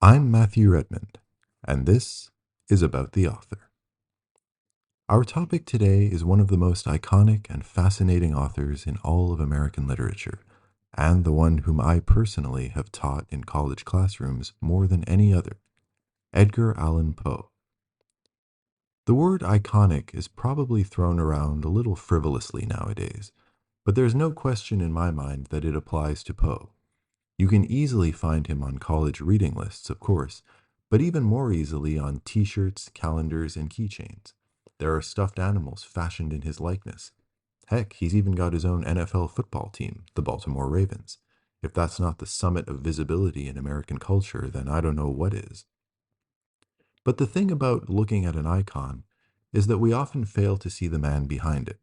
I'm Matthew Redmond, and this is About the Author. Our topic today is one of the most iconic and fascinating authors in all of American literature, and the one whom I personally have taught in college classrooms more than any other, Edgar Allan Poe. The word iconic is probably thrown around a little frivolously nowadays, but there's no question in my mind that it applies to Poe. You can easily find him on college reading lists, of course, but even more easily on t-shirts, calendars, and keychains. There are stuffed animals fashioned in his likeness. Heck, he's even got his own NFL football team, the Baltimore Ravens. If that's not the summit of visibility in American culture, then I don't know what is. But the thing about looking at an icon is that we often fail to see the man behind it.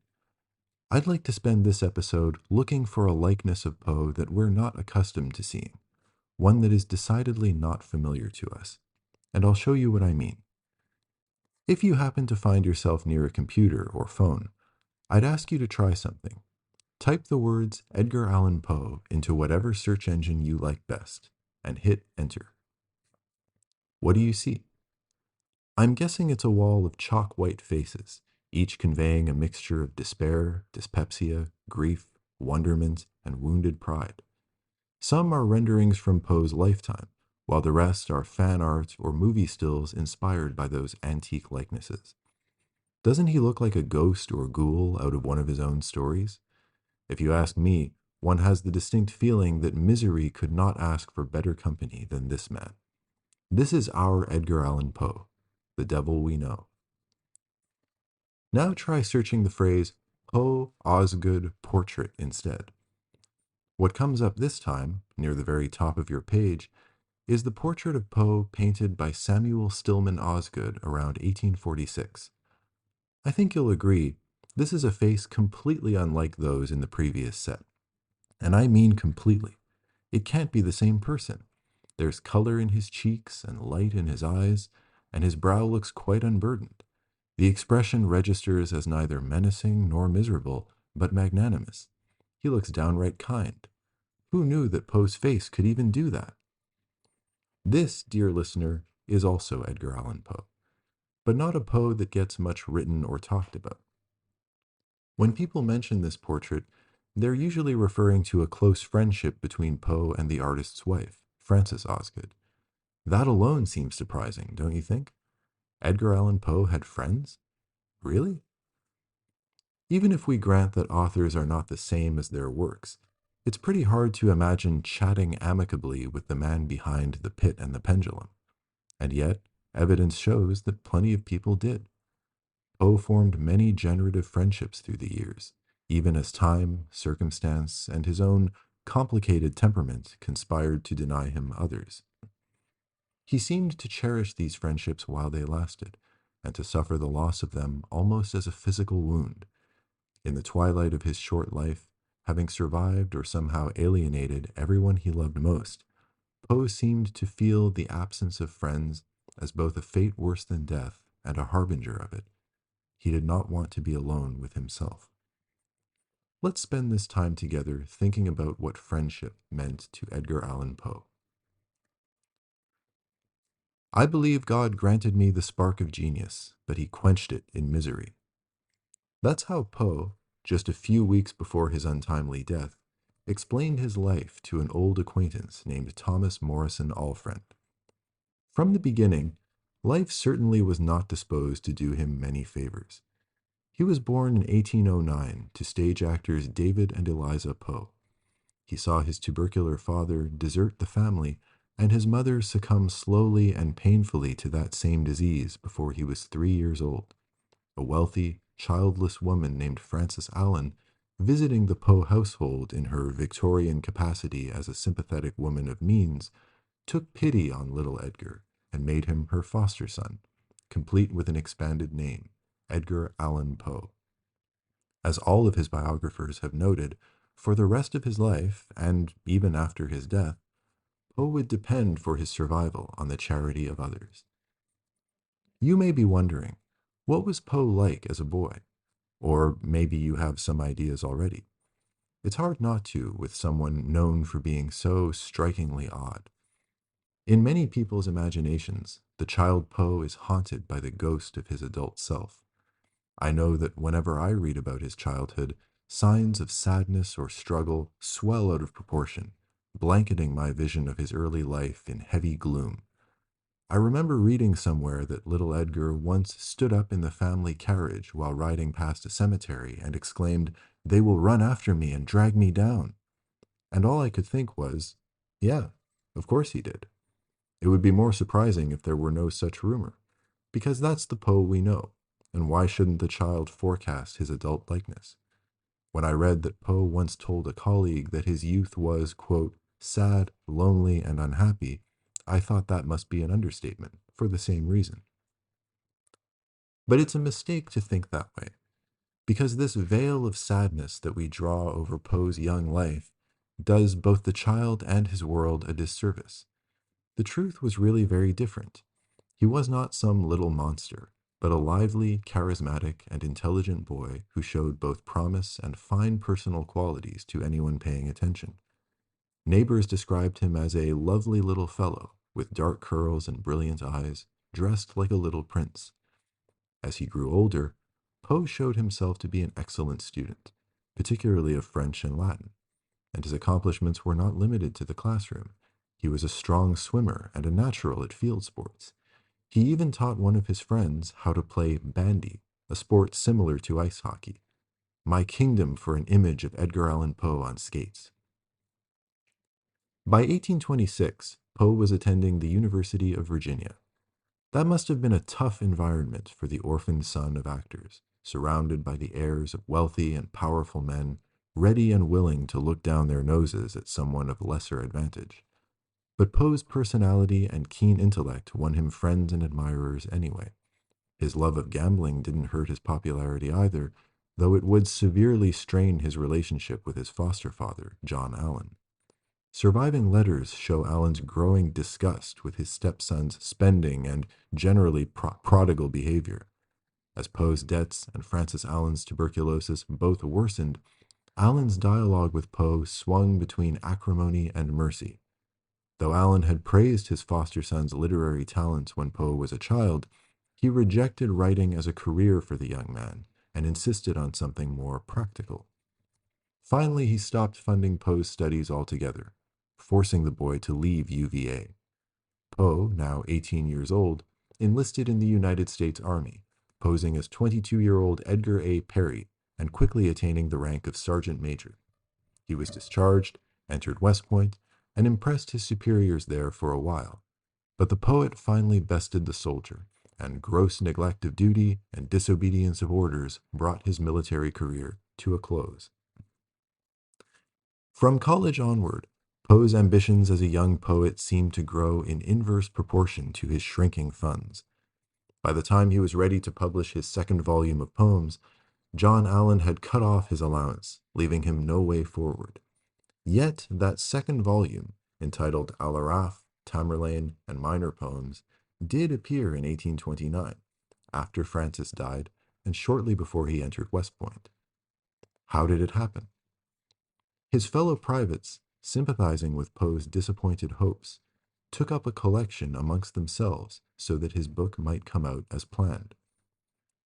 I'd like to spend this episode looking for a likeness of Poe that we're not accustomed to seeing, one that is decidedly not familiar to us, and I'll show you what I mean. If you happen to find yourself near a computer or phone, I'd ask you to try something. Type the words Edgar Allan Poe into whatever search engine you like best, and hit enter. What do you see? I'm guessing it's a wall of chalk-white faces, each conveying a mixture of despair, dyspepsia, grief, wonderment, and wounded pride. Some are renderings from Poe's lifetime, while the rest are fan art or movie stills inspired by those antique likenesses. Doesn't he look like a ghost or ghoul out of one of his own stories? If you ask me, one has the distinct feeling that misery could not ask for better company than this man. This is our Edgar Allan Poe, the devil we know. Now try searching the phrase Poe Osgood portrait instead. What comes up this time, near the very top of your page, is the portrait of Poe painted by Samuel Stillman Osgood around 1846. I think you'll agree, this is a face completely unlike those in the previous set. And I mean completely. It can't be the same person. There's color in his cheeks and light in his eyes, and his brow looks quite unburdened. The expression registers as neither menacing nor miserable, but magnanimous. He looks downright kind. Who knew that Poe's face could even do that? This, dear listener, is also Edgar Allan Poe, but not a Poe that gets much written or talked about. When people mention this portrait, they're usually referring to a close friendship between Poe and the artist's wife, Frances Osgood. That alone seems surprising, don't you think? Edgar Allan Poe had friends? Really? Even if we grant that authors are not the same as their works, it's pretty hard to imagine chatting amicably with the man behind the Pit and the Pendulum. And yet, evidence shows that plenty of people did. Poe formed many generative friendships through the years, even as time, circumstance, and his own complicated temperament conspired to deny him others. He seemed to cherish these friendships while they lasted, and to suffer the loss of them almost as a physical wound. In the twilight of his short life, having survived or somehow alienated everyone he loved most, Poe seemed to feel the absence of friends as both a fate worse than death and a harbinger of it. He did not want to be alone with himself. Let's spend this time together thinking about what friendship meant to Edgar Allan Poe. I believe God granted me the spark of genius, but he quenched it in misery. That's how Poe, just a few weeks before his untimely death, explained his life to an old acquaintance named Thomas Morrison Alfriend. From the beginning, life certainly was not disposed to do him many favors. He was born in 1809 to stage actors David and Eliza Poe. He saw his tubercular father desert the family and his mother succumb slowly and painfully to that same disease before he was 3 years old. A wealthy, childless woman named Frances Allan, visiting the Poe household in her Victorian capacity as a sympathetic woman of means, took pity on little Edgar and made him her foster son, complete with an expanded name, Edgar Allan Poe. As all of his biographers have noted, for the rest of his life, and even after his death, Poe would depend for his survival on the charity of others. You may be wondering, what was Poe like as a boy? Or maybe you have some ideas already. It's hard not to with someone known for being so strikingly odd. In many people's imaginations, the child Poe is haunted by the ghost of his adult self. I know that whenever I read about his childhood, signs of sadness or struggle swell out of proportion, blanketing my vision of his early life in heavy gloom. I remember reading somewhere that little Edgar once stood up in the family carriage while riding past a cemetery and exclaimed, "They will run after me and drag me down." And all I could think was, yeah, of course he did. It would be more surprising if there were no such rumor, because that's the Poe we know, and why shouldn't the child forecast his adult likeness? When I read that Poe once told a colleague that his youth was, quote, sad, lonely, and unhappy, I thought that must be an understatement, for the same reason. But it's a mistake to think that way, because this veil of sadness that we draw over Poe's young life does both the child and his world a disservice. The truth was really very different. He was not some little monster, but a lively, charismatic, and intelligent boy who showed both promise and fine personal qualities to anyone paying attention. Neighbors described him as a lovely little fellow, with dark curls and brilliant eyes, dressed like a little prince. As he grew older, Poe showed himself to be an excellent student, particularly of French and Latin, and his accomplishments were not limited to the classroom. He was a strong swimmer and a natural at field sports. He even taught one of his friends how to play bandy, a sport similar to ice hockey. My kingdom for an image of Edgar Allan Poe on skates. By 1826, Poe was attending the University of Virginia. That must have been a tough environment for the orphaned son of actors, surrounded by the heirs of wealthy and powerful men, ready and willing to look down their noses at someone of lesser advantage. But Poe's personality and keen intellect won him friends and admirers anyway. His love of gambling didn't hurt his popularity either, though it would severely strain his relationship with his foster father, John Allan. Surviving letters show Allan's growing disgust with his stepson's spending and generally prodigal behavior. As Poe's debts and Francis Allan's tuberculosis both worsened, Allan's dialogue with Poe swung between acrimony and mercy. Though Allan had praised his foster son's literary talents when Poe was a child, he rejected writing as a career for the young man and insisted on something more practical. Finally, he stopped funding Poe's studies altogether, forcing the boy to leave UVA. Poe, now 18 years old, enlisted in the United States Army, posing as 22-year-old Edgar A. Perry and quickly attaining the rank of sergeant major. He was discharged, entered West Point, and impressed his superiors there for a while. But the poet finally bested the soldier, and gross neglect of duty and disobedience of orders brought his military career to a close. From college onward, Poe's ambitions as a young poet seemed to grow in inverse proportion to his shrinking funds. By the time he was ready to publish his second volume of poems, John Allan had cut off his allowance, leaving him no way forward. Yet that second volume, entitled Al-Araf, Tamerlane, and Minor Poems, did appear in 1829, after Francis died and shortly before he entered West Point. How did it happen? His fellow privates, sympathizing with Poe's disappointed hopes, took up a collection amongst themselves so that his book might come out as planned.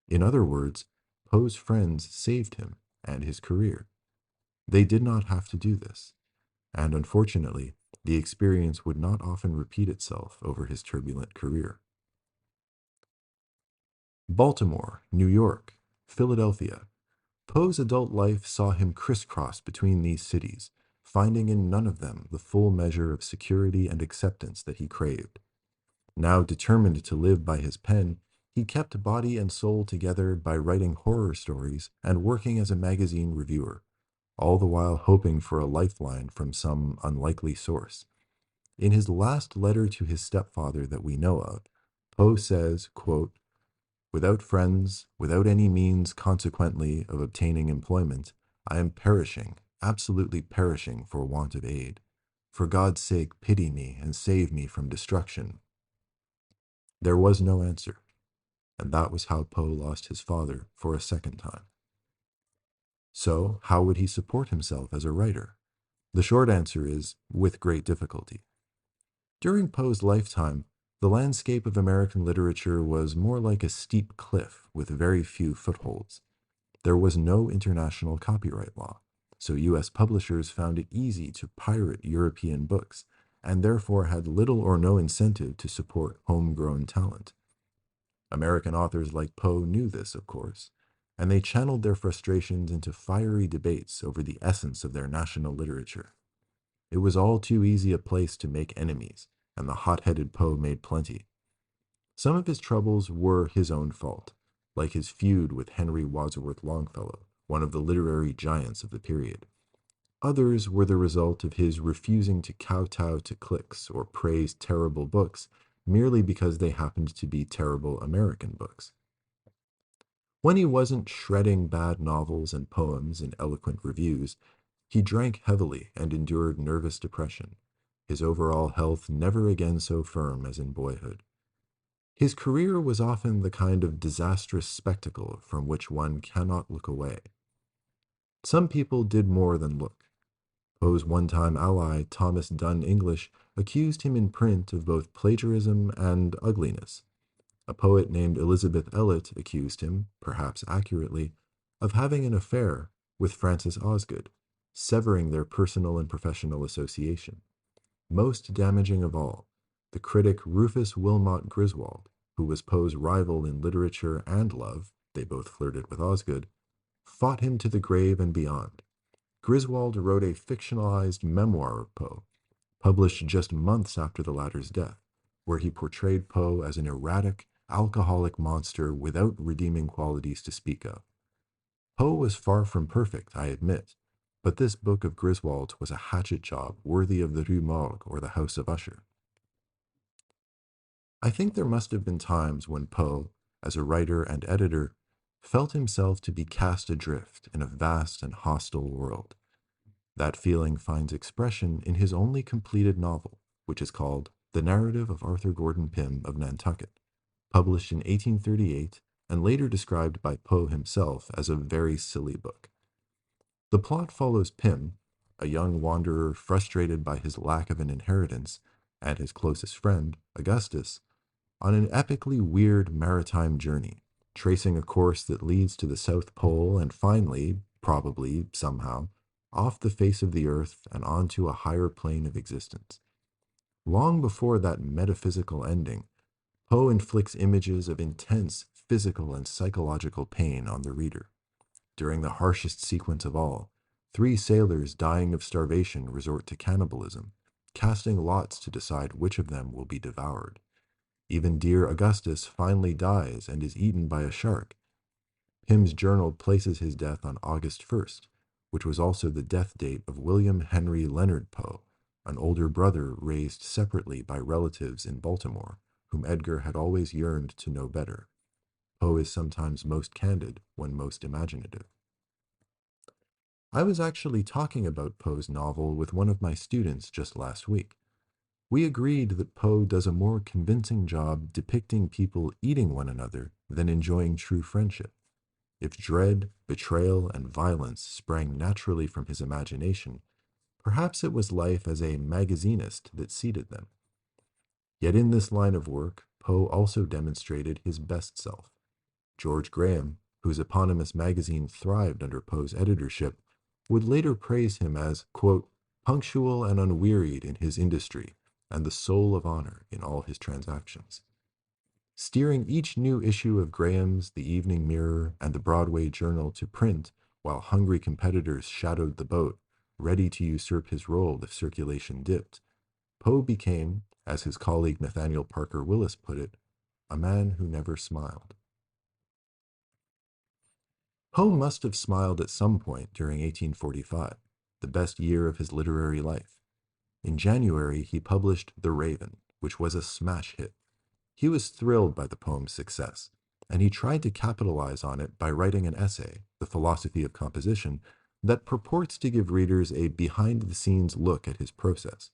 In other words, Poe's friends saved him and his career. They did not have to do this, and unfortunately, the experience would not often repeat itself over his turbulent career. Baltimore, New York, Philadelphia. Poe's adult life saw him crisscross between these cities, finding in none of them the full measure of security and acceptance that he craved. Now determined to live by his pen, he kept body and soul together by writing horror stories and working as a magazine reviewer, all the while hoping for a lifeline from some unlikely source. In his last letter to his stepfather that we know of, Poe says, quote, "Without friends, without any means consequently of obtaining employment, I am perishing, absolutely perishing for want of aid. For God's sake, pity me and save me from destruction." There was no answer, and that was how Poe lost his father for a second time. So, how would he support himself as a writer? The short answer is, with great difficulty. During Poe's lifetime, the landscape of American literature was more like a steep cliff with very few footholds. There was no international copyright law, so U.S. publishers found it easy to pirate European books, and therefore had little or no incentive to support homegrown talent. American authors like Poe knew this, of course, and they channeled their frustrations into fiery debates over the essence of their national literature. It was all too easy a place to make enemies, and the hot-headed Poe made plenty. Some of his troubles were his own fault, like his feud with Henry Wadsworth Longfellow, one of the literary giants of the period. Others were the result of his refusing to kowtow to cliques or praise terrible books merely because they happened to be terrible American books. When he wasn't shredding bad novels and poems in eloquent reviews, he drank heavily and endured nervous depression, his overall health never again so firm as in boyhood. His career was often the kind of disastrous spectacle from which one cannot look away. Some people did more than look. Poe's one-time ally, Thomas Dunn English, accused him in print of both plagiarism and ugliness. A poet named Elizabeth Elliot accused him, perhaps accurately, of having an affair with Frances Osgood, severing their personal and professional association. Most damaging of all, the critic Rufus Wilmot Griswold, who was Poe's rival in literature and love, they both flirted with Osgood, fought him to the grave and beyond. Griswold wrote a fictionalized memoir of Poe, published just months after the latter's death, where he portrayed Poe as an erratic, alcoholic monster without redeeming qualities to speak of. Poe was far from perfect, I admit, but this book of Griswold's was a hatchet job worthy of the Rue Morgue or the House of Usher. I think there must have been times when Poe, as a writer and editor, felt himself to be cast adrift in a vast and hostile world. That feeling finds expression in his only completed novel, which is called The Narrative of Arthur Gordon Pym of Nantucket, published in 1838 and later described by Poe himself as a very silly book. The plot follows Pym, a young wanderer frustrated by his lack of an inheritance, and his closest friend, Augustus, on an epically weird maritime journey, tracing a course that leads to the South Pole and finally, probably, somehow, off the face of the earth and onto a higher plane of existence. Long before that metaphysical ending, Poe inflicts images of intense physical and psychological pain on the reader. During the harshest sequence of all, 3 sailors dying of starvation resort to cannibalism, casting lots to decide which of them will be devoured. Even dear Augustus finally dies and is eaten by a shark. Pym's journal places his death on August 1st, which was also the death date of William Henry Leonard Poe, an older brother raised separately by relatives in Baltimore, whom Edgar had always yearned to know better. Poe is sometimes most candid when most imaginative. I was actually talking about Poe's novel with one of my students just last week. We agreed that Poe does a more convincing job depicting people eating one another than enjoying true friendship. If dread, betrayal, and violence sprang naturally from his imagination, perhaps it was life as a magazinist that seeded them. Yet in this line of work, Poe also demonstrated his best self. George Graham, whose eponymous magazine thrived under Poe's editorship, would later praise him as, quote, punctual and unwearied in his industry, and the soul of honor in all his transactions. Steering each new issue of Graham's, The Evening Mirror, and the Broadway Journal to print while hungry competitors shadowed the boat, ready to usurp his role if circulation dipped, Poe became, as his colleague Nathaniel Parker Willis put it, a man who never smiled. Poe must have smiled at some point during 1845, the best year of his literary life. In January, he published The Raven, which was a smash hit. He was thrilled by the poem's success, and he tried to capitalize on it by writing an essay, The Philosophy of Composition, that purports to give readers a behind-the-scenes look at his process.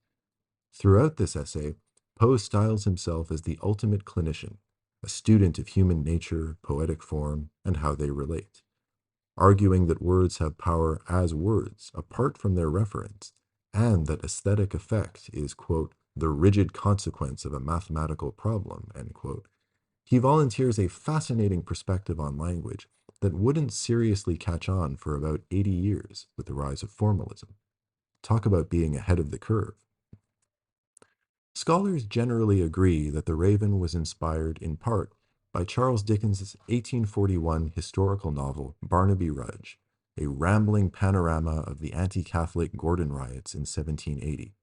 Throughout this essay, Poe styles himself as the ultimate clinician, a student of human nature, poetic form, and how they relate, arguing that words have power as words, apart from their reference, and that aesthetic effect is, quote, the rigid consequence of a mathematical problem, end quote, he volunteers a fascinating perspective on language that wouldn't seriously catch on for about 80 years with the rise of formalism. Talk about being ahead of the curve. Scholars generally agree that The Raven was inspired in part by Charles Dickens's 1841 historical novel Barnaby Rudge, a rambling panorama of the anti-Catholic Gordon riots in 1780.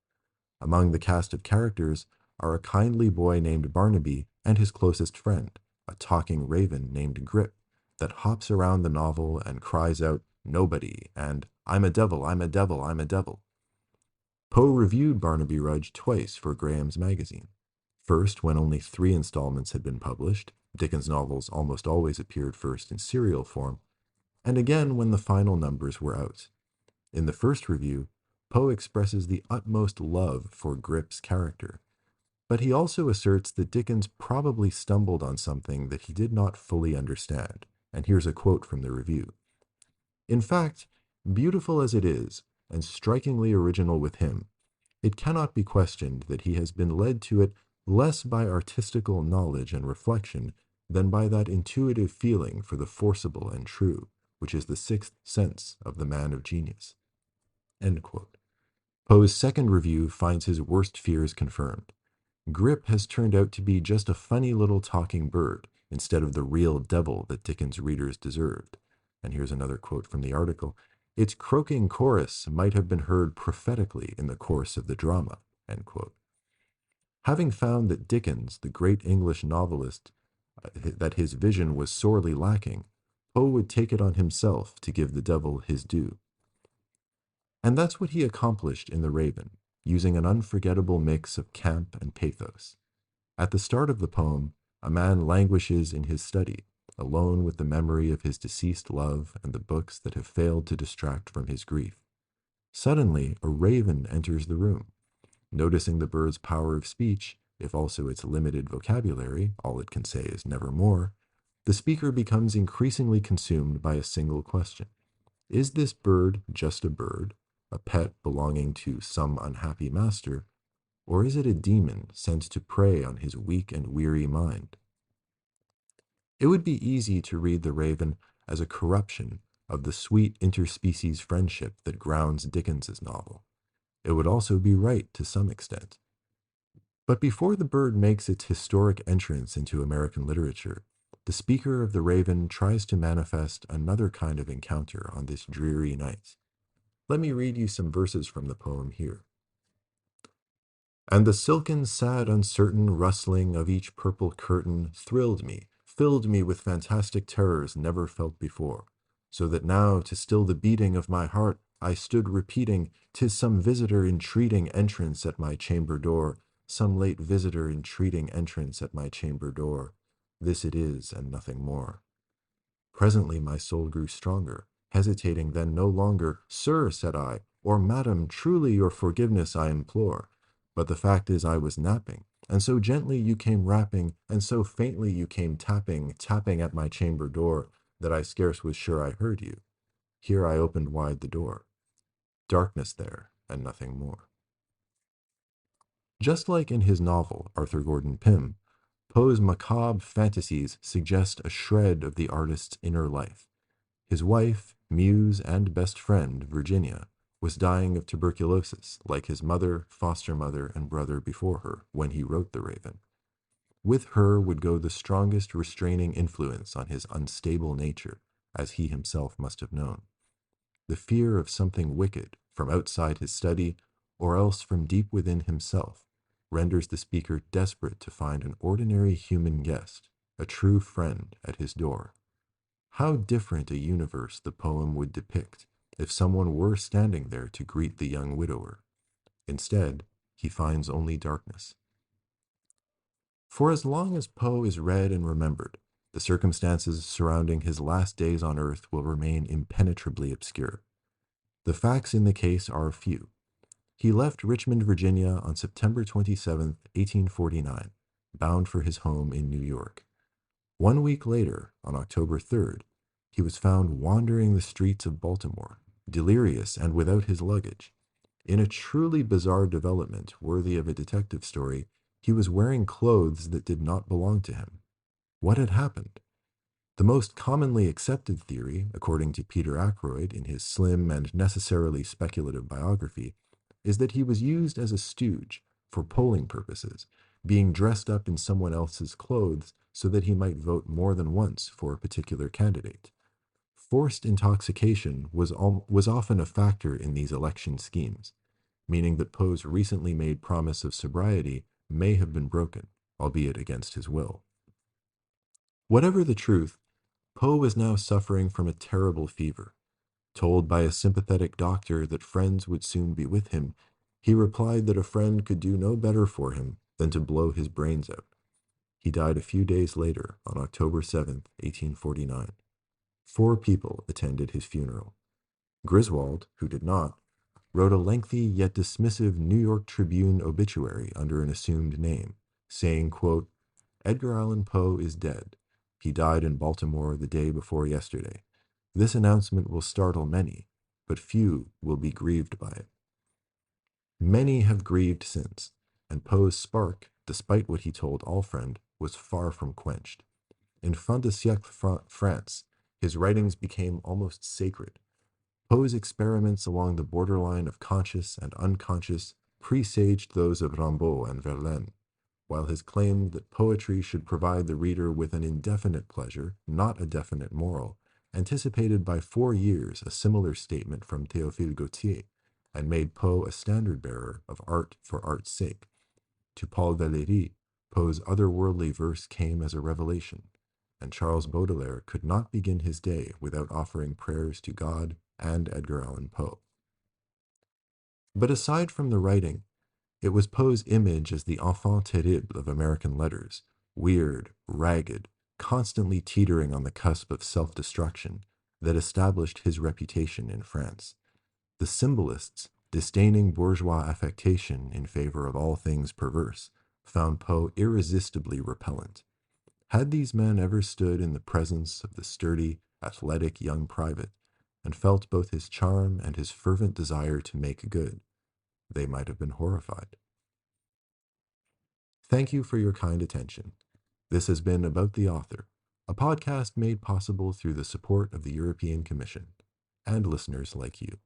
Among the cast of characters are a kindly boy named Barnaby and his closest friend, a talking raven named Grip, that hops around the novel and cries out, "Nobody," and "I'm a devil, I'm a devil, I'm a devil." Poe reviewed Barnaby Rudge twice for Graham's magazine. First, when only 3 installments had been published. Dickens' novels almost always appeared first in serial form, and again when the final numbers were out. In the first review, Poe expresses the utmost love for Grip's character, but he also asserts that Dickens probably stumbled on something that he did not fully understand. And here's a quote from the review. "In fact, beautiful as it is, and strikingly original with him, it cannot be questioned that he has been led to it less by artistical knowledge and reflection than by that intuitive feeling for the forcible and true, which is the sixth sense of the man of genius." End quote. Poe's second review finds his worst fears confirmed. Grip has turned out to be just a funny little talking bird instead of the real devil that Dickens' readers deserved. And here's another quote from the article. "Its croaking chorus might have been heard prophetically in the course of the drama." End quote. Having found that Dickens, the great English novelist, that his vision was sorely lacking, Poe would take it on himself to give the devil his due. And that's what he accomplished in The Raven, using an unforgettable mix of camp and pathos. At the start of the poem, a man languishes in his study, alone with the memory of his deceased love and the books that have failed to distract from his grief. Suddenly, a raven enters the room. Noticing the bird's power of speech, if also its limited vocabulary, all it can say is nevermore, the speaker becomes increasingly consumed by a single question. Is this bird just a bird, a pet belonging to some unhappy master, or is it a demon sent to prey on his weak and weary mind? It would be easy to read The Raven as a corruption of the sweet interspecies friendship that grounds Dickens's novel. It would also be right to some extent. But before the bird makes its historic entrance into American literature, the speaker of The Raven tries to manifest another kind of encounter on this dreary night. Let me read you some verses from the poem here. "And the silken, sad, uncertain rustling of each purple curtain thrilled me, filled me with fantastic terrors never felt before, so that now, to still the beating of my heart, I stood repeating, 'Tis some visitor entreating entrance at my chamber door, some late visitor entreating entrance at my chamber door. This it is, and nothing more.' Presently my soul grew stronger, hesitating then no longer. 'Sir,' said I, 'or madam, truly your forgiveness I implore. But the fact is I was napping, and so gently you came rapping, and so faintly you came tapping, tapping at my chamber door, that I scarce was sure I heard you. Here I opened wide the door. Darkness there, and nothing more.'" Just like in his novel, Arthur Gordon Pym, Poe's macabre fantasies suggest a shred of the artist's inner life. His wife, muse, and best friend, Virginia, was dying of tuberculosis, like his mother, foster mother, and brother before her, when he wrote The Raven. With her would go the strongest restraining influence on his unstable nature, as he himself must have known. The fear of something wicked from outside his study, or else from deep within himself, renders the speaker desperate to find an ordinary human guest, a true friend, at his door. How different a universe the poem would depict if someone were standing there to greet the young widower. Instead, he finds only darkness. For as long as Poe is read and remembered, the circumstances surrounding his last days on earth will remain impenetrably obscure. The facts in the case are few. He left Richmond, Virginia on September 27, 1849, bound for his home in New York. 1 week later, on October 3rd, he was found wandering the streets of Baltimore, delirious and without his luggage. In a truly bizarre development worthy of a detective story, he was wearing clothes that did not belong to him. What had happened? The most commonly accepted theory, according to Peter Ackroyd in his slim and necessarily speculative biography, is that he was used as a stooge for polling purposes, being dressed up in someone else's clothes so that he might vote more than once for a particular candidate. Forced intoxication was often a factor in these election schemes, meaning that Poe's recently made promise of sobriety may have been broken, albeit against his will. Whatever the truth, Poe was now suffering from a terrible fever. Told by a sympathetic doctor that friends would soon be with him, he replied that a friend could do no better for him than to blow his brains out. He died a few days later, on October 7th, 1849. 4 people attended his funeral. Griswold, who did not, wrote a lengthy yet dismissive New York Tribune obituary under an assumed name, saying, quote, "Edgar Allan Poe is dead. He died in Baltimore the day before yesterday. This announcement will startle many, but few will be grieved by it." Many have grieved since, and Poe's spark, despite what he told Alfriend, was far from quenched. In fin de siècle France, his writings became almost sacred. Poe's experiments along the borderline of conscious and unconscious presaged those of Rimbaud and Verlaine, while his claim that poetry should provide the reader with an indefinite pleasure, not a definite moral, anticipated by 4 years a similar statement from Théophile Gautier, and made Poe a standard-bearer of art for art's sake. To Paul Valéry, Poe's otherworldly verse came as a revelation, and Charles Baudelaire could not begin his day without offering prayers to God and Edgar Allan Poe. But aside from the writing, it was Poe's image as the enfant terrible of American letters, weird, ragged, constantly teetering on the cusp of self-destruction, that established his reputation in France. The symbolists, disdaining bourgeois affectation in favor of all things perverse, found Poe irresistibly repellent. Had these men ever stood in the presence of the sturdy, athletic young private, and felt both his charm and his fervent desire to make good, they might have been horrified. Thank you for your kind attention. This has been About the Author, a podcast made possible through the support of the European Commission and listeners like you.